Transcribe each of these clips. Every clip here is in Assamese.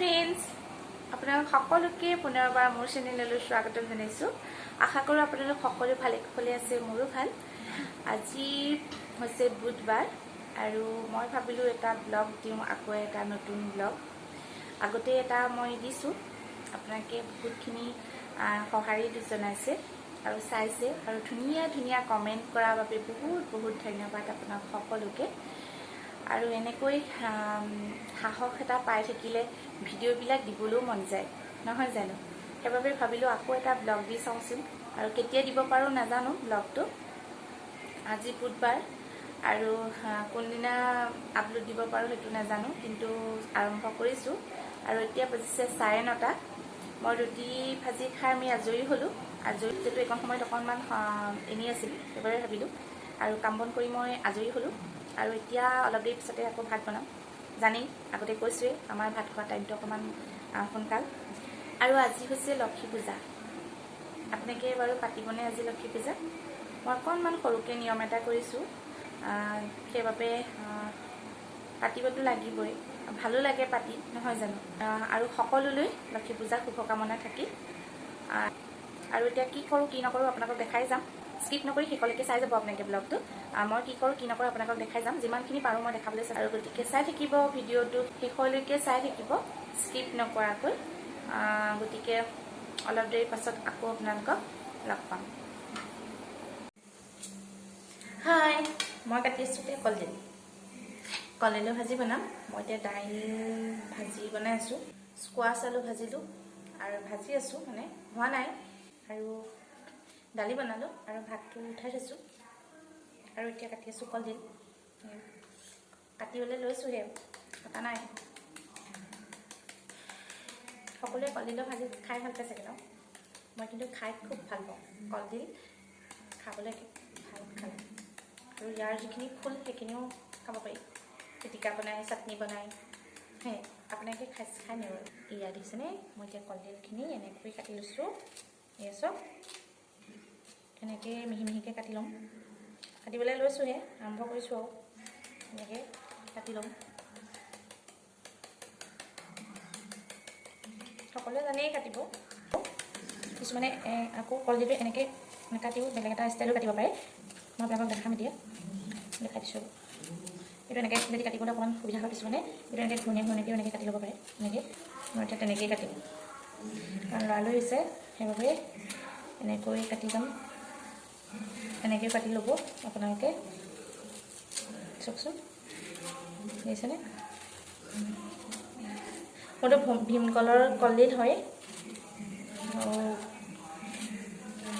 ফ্ৰেণ্ডছ, আপোনালোক সকলোকে পুনৰবাৰ মোৰ চেনেললৈ স্বাগতম জনাইছোঁ। আশা কৰোঁ আপোনালোক সকলো ভালে কুশলে আছে, মোৰো ভাল। আজি হৈছে বুধবাৰ আৰু মই ভাবিলোঁ এটা ব্লগ দিওঁ, আকৌ এটা নতুন ব্লগ। আগতে এটা মই দিছোঁ, আপোনালোকে বহুতখিনি সঁহাৰি জনাইছে আৰু চাইছে আৰু ধুনীয়া ধুনীয়া কমেণ্ট কৰাৰ বাবে বহুত বহুত ধন্যবাদ আপোনাক সকলোকে। আৰু এনেকৈ সাহস এটা পাই থাকিলে ভিডিঅ'বিলাক দিবলৈও মন যায়, নহয় জানো? সেইবাবে ভাবিলোঁ আকৌ এটা ব্লগ দি চাওঁচোন, আৰু কেতিয়া দিব পাৰোঁ নাজানো ব্লগটো। আজি বুধবাৰ আৰু কোনদিনা আপলোড দিব পাৰোঁ সেইটো নাজানো, কিন্তু আৰম্ভ কৰিছোঁ। আৰু এতিয়া বাজিছে 9:30। মই ৰুটি ভাজি খাই আমি আজৰি হ'লোঁ। আজৰি যিহেতু এইকণ সময়ত অকণমান এনেই আছিলোঁ, সেইবাবে ভাবিলোঁ আৰু কাম বন কৰি মই আজৰি হ'লোঁ। আৰু এতিয়া অলপ দেৰি পিছতে আকৌ ভাত বনাম। জানেই, আগতে কৈছোঁৱেই আমাৰ ভাত খোৱা টাইমটো অকণমান সোনকাল। আৰু আজি হৈছে লক্ষী পূজা। আপোনালোকে বাৰু পাতিবনে আজি লক্ষী পূজা? মই অকণমান সৰুকৈ নিয়ম এটা কৰিছোঁ, সেইবাবে পাতিবতো লাগিবই, ভালো লাগে পাতি, নহয় জানো? আৰু সকলোলৈ লক্ষী পূজাৰ শুভকামনা থাকিল। আৰু এতিয়া কি কৰোঁ কি নকৰোঁ আপোনালোকক দেখাই যাম। স্কিপ নকৰি শেষলৈকে চাই যাব আপোনালোকে ব্লগটো। মই কি কৰোঁ কি নকৰোঁ আপোনালোকক দেখাই যাম, যিমানখিনি পাৰোঁ মই দেখাবলৈ চাম। আৰু গতিকে চাই থাকিব ভিডিঅ'টো, শেষলৈকে চাই থাকিব স্কিপ নকৰাকৈ। গতিকে অলপ দেৰি পাছত আকৌ আপোনালোকক লগ পাম। হাই, মই কাটি আছোঁ কলডিলৰ ভাজি বনাম। মই এতিয়া দাইল ভাজি বনাই আছোঁ। স্কোৱাছ আলু ভাজিলোঁ আৰু ভাজি আছোঁ, মানে হোৱা নাই। আৰু দালি বনালোঁ আৰু ভাতটো উঠাই থৈছোঁ। আৰু এতিয়া কাটি আছোঁ কলডিল। কাটিবলৈ লৈছোঁহে, কটা নাই। সকলোৱে কলডিলৰ ভাজি খাই ভাল পাইছে ন? মই কিন্তু খাই খুব ভাল পাওঁ কলডিল, খাবলৈ ভাল খালে। আৰু ইয়াৰ যিখিনি ফুল সেইখিনিও খাব পাৰি, পিটিকা বনাই, চাটনি বনাই। আপোনালোকে খাই নে বাৰু? এয়া দেখিছেনে? মই এতিয়া কলডিলখিনি এনেকৈ কাটি লৈছোঁ। এয়া চব এনেকৈ মিহি মিহিকৈ কাটি ল'ম। কাটিবলৈ লৈছোঁহে, আৰম্ভ কৰিছোঁ আৰু এনেকৈ কাটি ল'ম। সকলোৱে জানেই কাটিব, কিছুমানে আকৌ কলডিলটো এনেকৈ নাকাটিও বেলেগ এটা ষ্টাইলো কাটিব পাৰে। মই আপোনালোকক দেখাম, এতিয়া দেখাই দিছোঁ। এইটো এনেকৈ যদি কাটিবলৈ অকণমান সুবিধা হয় কিছুমানে, এইটো এনেকৈ ঘূৰণীয়াকৈও এনেকৈ কাটি ল'ব পাৰে। এনেকৈ মই এতিয়া তেনেকৈয়ে কাটিম, কাৰণ লৰালৰি হৈছে, সেইবাবে এনেকৈ কাটি যাম। এনেকৈ কাটি ল'ব আপোনালোকে, চাওকচোন দেখিছেনে? মোৰতো ভীমকলৰ কলডিল হয়।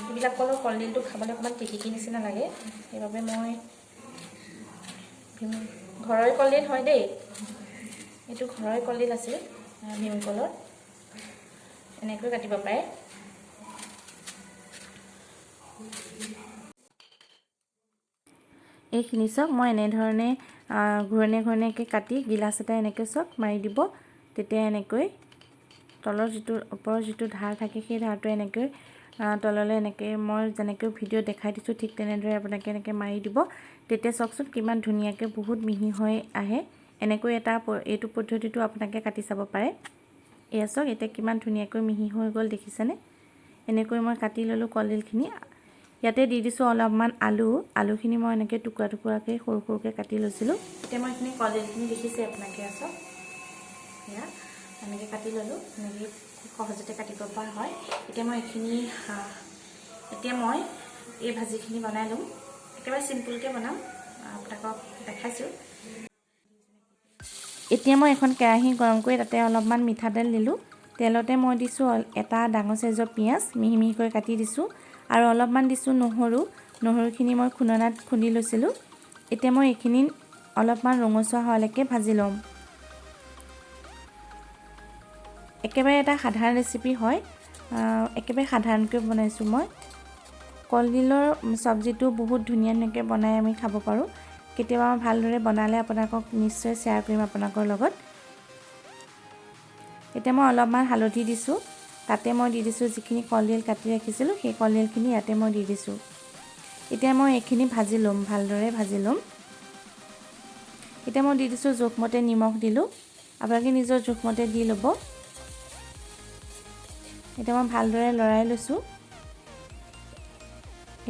এইবিলাক কলৰ কলডিলটো খাবলৈ অকণমান টিটিকি নিচিনা লাগে, সেইবাবে মই ঘৰৰে কলডিল হয় দেই, এইটো ঘৰৰে কলডিল আছিল ভীমকলৰ। এনেকৈ কাটিব পাৰে। এইখিনি চাওক, মই এনেধৰণে ঘূৰণীয়াকৈ কাটি গিলাচ এটা এনেকৈ চাওক মাৰি দিব। তেতিয়া এনেকৈ তলৰ ওপৰৰ যিটো ধাৰ থাকে, সেই ধাৰটো এনেকৈ তললৈ এনেকৈ মই যেনেকৈ ভিডিঅ' দেখাই দিছোঁ, ঠিক তেনেদৰে আপোনালোকে এনেকৈ মাৰি দিব। তেতিয়া চাওকচোন কিমান ধুনীয়াকৈ বহুত মিহি হৈ আহে। এনেকৈ এইটো পদ্ধতিটো আপোনালোকে কাটি চাব পাৰে। এয়া চাওক, এতিয়া কিমান ধুনীয়াকৈ মিহি হৈ গ'ল, দেখিছেনে? এনেকৈ মই কাটি ল'লোঁ কলডিলখিনি। ইয়াতে দি দিছোঁ অলপমান আলুখিনি মই এনেকৈ টুকুৰা টুকুৰাকৈ সৰু সৰুকৈ কাটি লৈছিলোঁ। এতিয়া মই এইখিনি কলডিলখিনি দেখিছে আপোনালোকে, চাওক এয়া এনেকৈ কাটি ল'লোঁ। এনেকৈ সহজতে কাটিব পৰা হয়। এতিয়া মই এই ভাজিখিনি বনাই ল'ম। একেবাৰে চিম্পুলকৈ বনাম, আপোনালোকক দেখাইছোঁ। এতিয়া মই এখন কেৰাহী গৰম কৰি তাতে অলপমান মিঠাতেল দিলোঁ। তেলতে মই দিছোঁ এটা ডাঙৰ চাইজৰ পিঁয়াজ মিহি মিহিকৈ কাটি দিছোঁ, আৰু অলপমান দিছোঁ নহৰুখিনি মই খুন্দনাত খুন্দি লৈছিলোঁ। এতিয়া মই এইখিনি অলপমান ৰঙচুৱা হোৱালৈকে ভাজি ল'ম। একেবাৰে এটা সাধাৰণ ৰেচিপি হয়, একেবাৰে সাধাৰণকৈ বনাইছোঁ মই। কলডিলৰ চব্জিটো বহুত ধুনীয়াকৈ বনাই আমি খাব পাৰোঁ। কেতিয়াবা মই ভালদৰে বনালে আপোনালোকক নিশ্চয় শ্বেয়াৰ কৰিম আপোনালোকৰ লগত। এতিয়া মই অলপমান হালধি দিছোঁ, তাতে মই দি দিছোঁ যিখিনি কলডিল কাটি ৰাখিছিলোঁ, সেই কলডিলখিনি ইয়াতে মই দি দিছোঁ। এতিয়া মই এইখিনি ভাজি ল'ম, ভালদৰে ভাজি ল'ম। এতিয়া মই দি দিছোঁ জোখমতে নিমখ দিলোঁ, আপোনালোকে নিজৰ জোখমতে দি ল'ব। এতিয়া মই ভালদৰে লৰাই লৈছোঁ।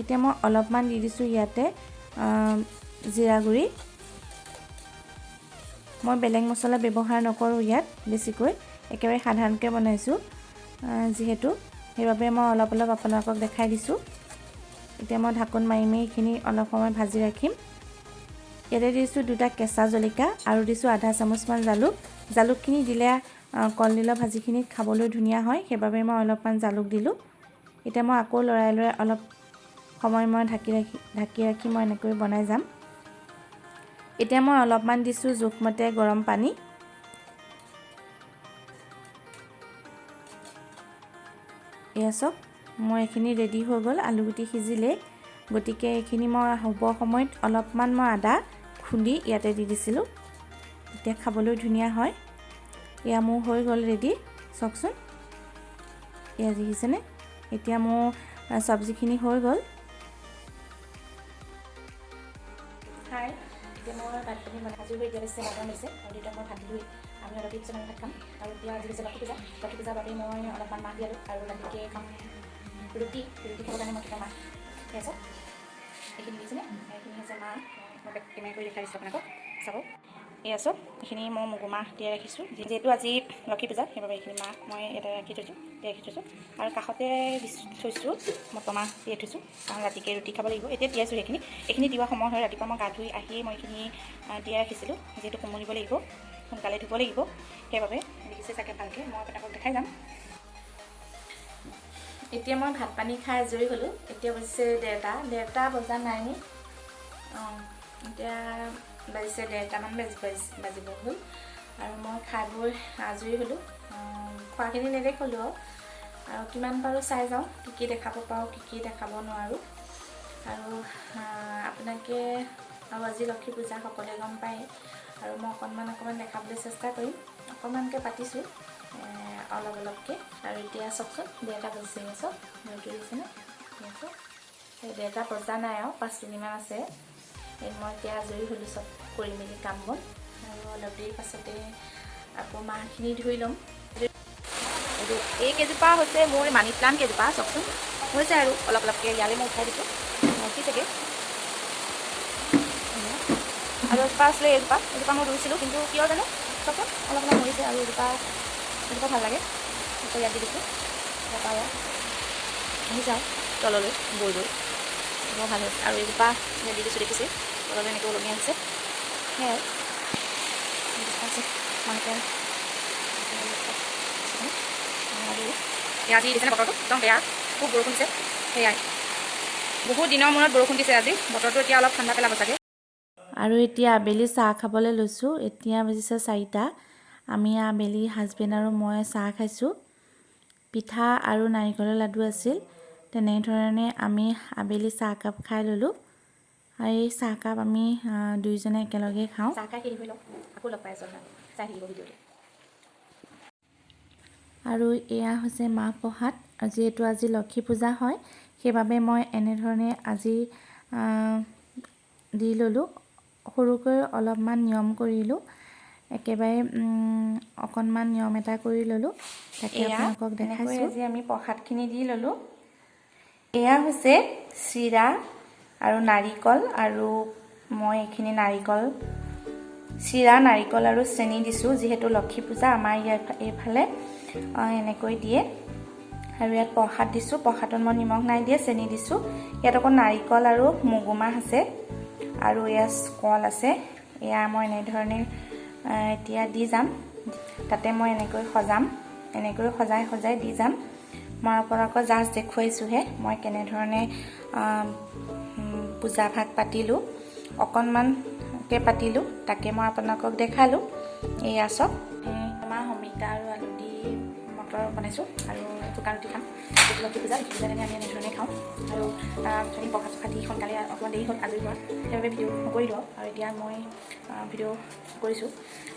এতিয়া মই অলপমান দি দিছোঁ ইয়াতে জিৰা গুড়ি। মই বেলেগ মছলা ব্যৱহাৰ নকৰোঁ ইয়াত বেছিকৈ, একেবাৰে সাধাৰণকৈ বনাইছোঁ যিহেতু, সেইবাবে মই অলপ অলপ আপোনালোকক দেখাই দিছোঁ। এতিয়া মই ঢাকোন মাৰি এইখিনি অলপ সময় ভাজি ৰাখিম। ইয়াতে দিছোঁ 2টা কেঁচা জলকীয়া আৰু দিছোঁ আধা চামুচমান জালুক। জালুকখিনি দিলে কলডিলৰ ভাজিখিনিত খাবলৈ ধুনীয়া হয়, সেইবাবে মই অলপমান জালুক দিলোঁ। এতিয়া মই আকৌ লৰাই অলপ সময় মই ঢাকি ৰাখি মই এনেকৈ বনাই যাম। এতিয়া মই অলপমান দিছোঁ জোখমতে গৰম পানী। এয়া চাওক, মই এইখিনি ৰেডি হৈ গ'ল, আলুগুটি সিজিলে। গতিকে এইখিনি মই হ'ব সময়ত অলপমান মই আদা খুন্দি ইয়াতে দি দিছিলোঁ, এতিয়া খাবলৈ ধুনীয়া হয়। এয়া মোৰ হৈ গ'ল ৰেডি, চাওকচোন এয়া দেখিছেনে। এতিয়া মোৰ চব্জিখিনি হৈ গ'ল। খাই এতিয়া মই ভাত পানী সাজু হৈ দিয়া হৈছে, বাগান হৈছে আৰু এতিয়া মই ভাত ধুই আমি অলপ পিছত আমি ভাত খাম। আৰু এতিয়া আজি হৈছে লক্ষী পূজাৰ বাবে মই অলপমান মাহ দিয়ালোঁ আৰু ৰাতিকে খাম ৰুটি খাবৰ কাৰণে মই মাহ ঠিক আছে। এইখিনি দিছেনে, এইখিনি হৈছে মাহ, মই কেমেৰা কৰি দেখাই দিছোঁ আপোনালোকক চাব। এয়া চব এইখিনি মই মগু মাহ তিয়াই ৰাখিছোঁ, যিহেতু আজি লক্ষী পূজা সেইবাবে এইখিনি মাহ মই ইয়াতে তিয়াই ৰাখি থৈছোঁ। আৰু কাষতে থৈছোঁ মটৰ মাহ তিয়াই থৈছোঁ, কাৰণ ৰাতিকে ৰুটি খাব লাগিব। এতিয়া তিয়াইছোঁ এইখিনি তিওৱা সময় হয়। ৰাতিপুৱা মই গা ধুই আহিয়ে মই এইখিনি তিয়াই ৰাখিছিলোঁ, যিহেতু কোমলিব লাগিব, সোনকালে ধুব লাগিব, সেইবাবে দেখিছে চাগে ভালকৈ। মই আপোনালোকক দেখাই যাম। এতিয়া মই ভাত পানী খাই আজৰি হ'লোঁ। এতিয়া বাজিছে 1:30 বজা নাই নি, এতিয়া বাজিছে 1:30মান বাজিব হ'ল। আৰু মই খাই বৈ আজৰি হ'লোঁ। খোৱাখিনি নেদেখালোঁ আৰু কিমান পাৰোঁ চাই যাওঁ, কি দেখাব পাৰোঁ, কি দেখাব নোৱাৰোঁ। আৰু আপোনালোকে আৰু আজি লক্ষী পূজা সকলোৱে গম পায়, আৰু মই অকণমান দেখাবলৈ চেষ্টা কৰিম। অকণমানকৈ পাতিছোঁ অলপকৈ। আৰু এতিয়া চাওকচোন 1:30 বাজিছে, চাওক ঘৰটো দিছেনে, চাওক এই 1:30 বজা নাই আৰু 5 মিনিটমান আছে। মই এতিয়া আজৰি হ'লোঁ চব কৰি মেলি কাম বন, আৰু অলপ দেৰি পাছতে আকৌ মাহখিনি ধুই ল'ম। এই কেইজোপা হৈছে মোৰ মানি প্লাণ্ট কেইজোপা, চাওকচোন হৈছে আৰু অলপকৈ ইয়ালৈ মই উঠাই দিছোঁ, ঠিক চাগে। আৰু এজোপা আছিলে, এজোপা মই ৰুইছিলোঁ, কিন্তু কিয় জানো চাওকচোন অলপ মৰিছে। আৰু এজোপা ভাল লাগে, আকৌ ইয়াত দি দিছোঁ। তাৰপৰা আহি যাওঁ তললৈ বৈ বৰ ভাল হৈছে। আৰু এজোপা ইয়াত দি দিছোঁ, দেখিছে তললৈ এনেকৈ ওলমি আহিছে। সেয়াই আজি দিছে বতৰটো একদম বেয়া, খুব বৰষুণ দিছে। সেয়াই বহুত দিনৰ মূৰত বৰষুণ দিছে আজি, বতৰটো এতিয়া অলপ ঠাণ্ডা পেলাব চাগে। আৰু এতিয়া আবেলি চাহ খাবলৈ লৈছোঁ। এতিয়া বাজিছে 4টা। আমি আবেলি হাজবেণ্ড আৰু মই চাহ খাইছোঁ। পিঠা আৰু নাৰিকলৰ লাডু আছিল। তেনেধৰণে আমি আবেলি চাহকাপ খাই ল'লোঁ। আৰু এই চাহকাপ আমি দুয়োজনে একেলগে খাওঁ। চাহ খাই শেষ হৈ লওক, আকৌ লগ পাই আছোঁ, চাই থাকিব ভিডিঅ'টো। আৰু এয়া হৈছে মাহ প্ৰসাদ। যিহেতু আজি লক্ষী পূজা হয়, সেইবাবে মই এনেধৰণে আজি দি ল'লোঁ। সৰুকৈ অলপমান নিয়ম কৰিলোঁ, একেবাৰে অকণমান নিয়ম এটা কৰি ল'লোঁ, তাকে আপোনালোকক দেখাইছোঁ। আজি আমি প্ৰসাদখিনি দি ল'লোঁ। এয়া হৈছে চিৰা আৰু নাৰিকল, আৰু মই এইখিনি চিৰা, নাৰিকল আৰু চেনি দিছোঁ, যিহেতু লক্ষী পূজা আমাৰ এইফালে এনেকৈ দিয়ে। আৰু ইয়াত প্ৰসাদ দিছোঁ, প্ৰসাদত মই নিমখ নাই দিয়ে, চেনি দিছোঁ। ইয়াত আকৌ নাৰিকল আৰু মগুমাহ আছে, আৰু ইয়াত কল আছে। এয়া মই এনেধৰণে এতিয়া দি যাম, তাতে মই এনেকৈ সজাম, এনেকৈ সজাই দি যাম। মই আপোনালোকক জাষ্ট দেখুৱাইছোঁহে মই কেনেধৰণে পূজা ভাগ পাতিলোঁ, অকণমানকৈ পাতিলোঁ, তাকে মই আপোনালোকক দেখালোঁ। এয়া চাওক, মাহ অমিতা আৰু আলু দি মটৰ বনাইছোঁ, আৰু শুকান ৰুটি খাম। লক্ষী পূজা আমি এনেধৰণে খাওঁ। আৰু যদি প্ৰসাদ চসাদ দি সোনকালে অকণমান দেৰি হ'ল আজৰি হোৱা, সেইবাবে ভিডিঅ' নকৰিলোঁ। আৰু এতিয়া মই ভিডিঅ' কৰিছোঁ,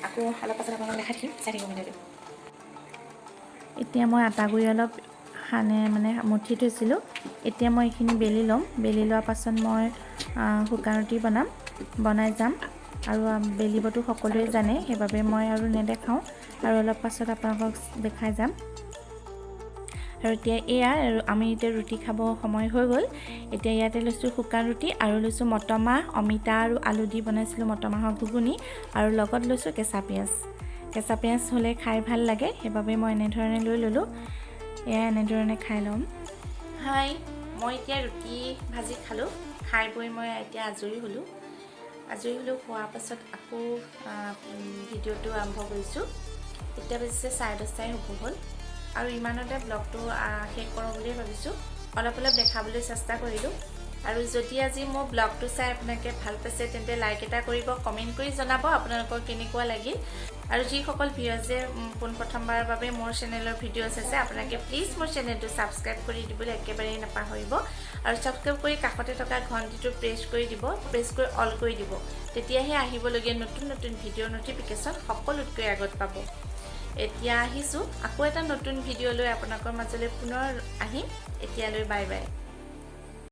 আকৌ অলপ পাছত আপোনালোকক দেখাই দিম, চাই থাকিব ভিডিঅ'টো। এতিয়া মই আটাগুৰি অলপ মঠি থৈছিলোঁ। এতিয়া মই এইখিনি বেলি ল'ম। বেলি লোৱাৰ পাছত মই শুকান ৰুটি বনাই যাম। আৰু বেলিবতো সকলোৱে জানে, সেইবাবে মই আৰু নেদেখাওঁ আৰু অলপ পাছত আপোনালোকক দেখাই যাম। আৰু এতিয়া এয়া আৰু আমি এতিয়া ৰুটি খাব সময় হৈ গ'ল। এতিয়া ইয়াতে লৈছোঁ শুকান ৰুটি আৰু লৈছোঁ মটৰ মাহ, অমিতা আৰু আলু দি বনাইছিলোঁ মটৰ মাহৰ ঘুগুনি আৰু লগত লৈছোঁ কেঁচা পিঁয়াজ। কেঁচা পিঁয়াজ হ'লে খাই ভাল লাগে, সেইবাবে মই এনেধৰণে লৈ ল'লোঁ। এয়া এনেধৰণে খাই ল'ম। হাই, মই এতিয়া ৰুটি ভাজি খালোঁ। খাই বৈ মই এতিয়া আজৰি হ'লোঁ। খোৱাৰ পাছত আকৌ ভিডিঅ'টো আৰম্ভ কৰিছোঁ। এতিয়া বাজিছে 10:30 হ'ব হ'ল আৰু ইমানতে ব্লগটো শেষ কৰোঁ বুলিয়ে ভাবিছোঁ। অলপ দেখাবলৈ চেষ্টা কৰিলোঁ। আৰু যদি আজি মোৰ ব্লগটো চাই আপোনালোকে ভাল পাইছে তেন্তে লাইক এটা কৰিব, কমেণ্ট কৰি জনাব আপোনালোকৰ কেনেকুৱা লাগিল। আৰু যিসকল ভিউৱাৰ্ছে পোনপ্ৰথমবাৰৰ বাবে মোৰ চেনেলৰ ভিডিঅ' চাইছে আপোনালোকে প্লিজ মোৰ চেনেলটো ছাবস্ক্ৰাইব কৰি দিবলৈ একেবাৰেই নাপাহৰিব। আৰু ছাবস্ক্ৰাইব কৰি কাষতে থকা ঘণ্টিটো প্ৰেছ কৰি দিব, প্ৰেছ কৰি অল কৰি দিব। তেতিয়াহে আহিবলগীয়া নতুন ভিডিঅ'ৰ ন'টিফিকেশ্যন সকলোতকৈ আগত পাব। এতিয়া আহিছোঁ আকৌ এটা নতুন ভিডিঅ' লৈ আপোনালোকৰ মাজলৈ পুনৰ আহিম। এতিয়ালৈ বাই বাই।